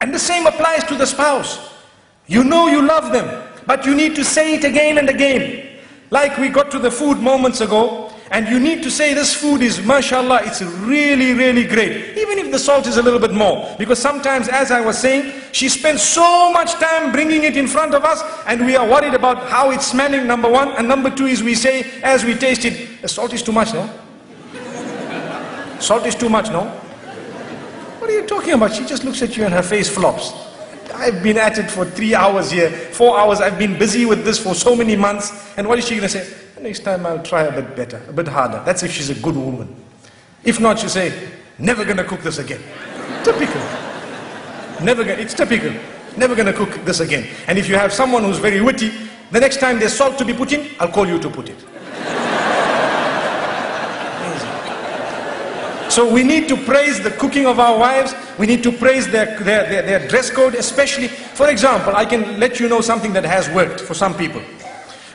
And the same applies to the spouse. You know you love them, but you need to say it again and again. Like we got to the food moments ago, and you need to say this food is, mashallah, it's really, really great. Even if the salt is a little bit more. Because sometimes, as I was saying, she spends so much time bringing it in front of us, and we are worried about how it's smelling, number one. And number two is we say, as we taste it, the salt is too much, no? Salt is too much, no? What are you talking about? She just looks at you and her face flops. I've been at it for 3 hours here, 4 hours. I've been busy with this for so many months. And what is she going to say? Next time I'll try a bit better, a bit harder. That's if she's a good woman. If not, she'll say, never going to cook this again. Typical. It's typical. Never going to cook this again. And if you have someone who's very witty, the next time there's salt to be put in, I'll call you to put it. So we need to praise the cooking of our wives. We need to praise their dress code, especially. For example, I can let you know something that has worked for some people.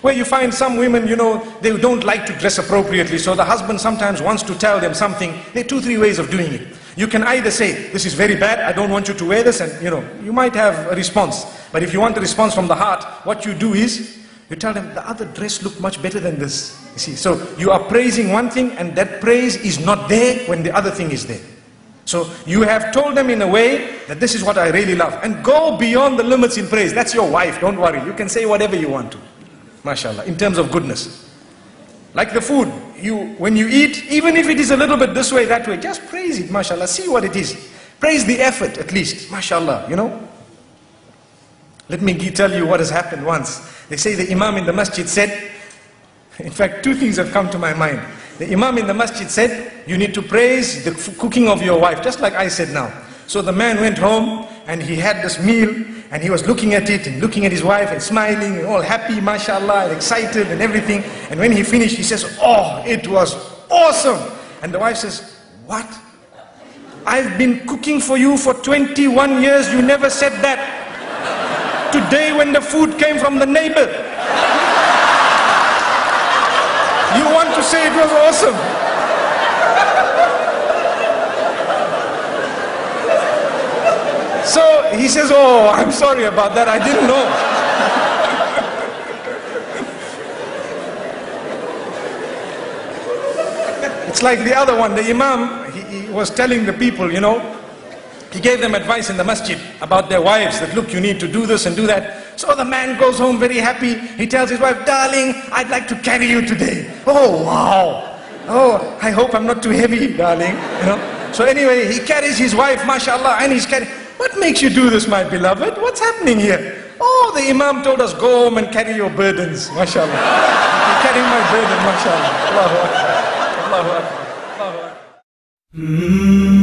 Where you find some women, you know, they don't like to dress appropriately. So the husband sometimes wants to tell them something. There are 2-3 ways of doing it. You can either say, this is very bad, I don't want you to wear this. And you know, you might have a response. But if you want a response from the heart, what you do is, you tell them, the other dress looked much better than this. You see, so you are praising one thing, and that praise is not there when the other thing is there. So you have told them in a way that this is what I really love. And go beyond the limits in praise. That's your wife, don't worry. You can say whatever you want to. MashaAllah, in terms of goodness. Like the food, when you eat, even if it is a little bit this way, that way, just praise it, MashaAllah. See what it is. Praise the effort at least, MashaAllah, you know. Let me tell you what has happened once. They say the Imam in the masjid said, in fact, 2 things have come to my mind. The Imam in the masjid said, you need to praise the cooking of your wife, just like I said now. So the man went home and he had this meal and he was looking at it and looking at his wife and smiling and all happy, mashallah, and excited and everything. And when he finished, he says, oh, it was awesome. And the wife says, what? I've been cooking for you for 21 years, you never said that. Today when the food came from the neighbor, you want to say it was awesome. So he says, oh, I'm sorry about that, I didn't know. It's like the other one, the Imam, he was telling the people, you know, he gave them advice in the masjid about their wives, that look, you need to do this and do that. So the man goes home very happy. He tells his wife, darling, I'd like to carry you today. Oh, wow. Oh, I hope I'm not too heavy, darling. You know? So anyway, he carries his wife, mashallah, and he's carrying. What makes you do this, my beloved? What's happening here? Oh, the Imam told us, go home and carry your burdens, mashallah. You're carrying my burden, mashallah. Allahu Akbar. Allahu Akbar. Allahu Akbar.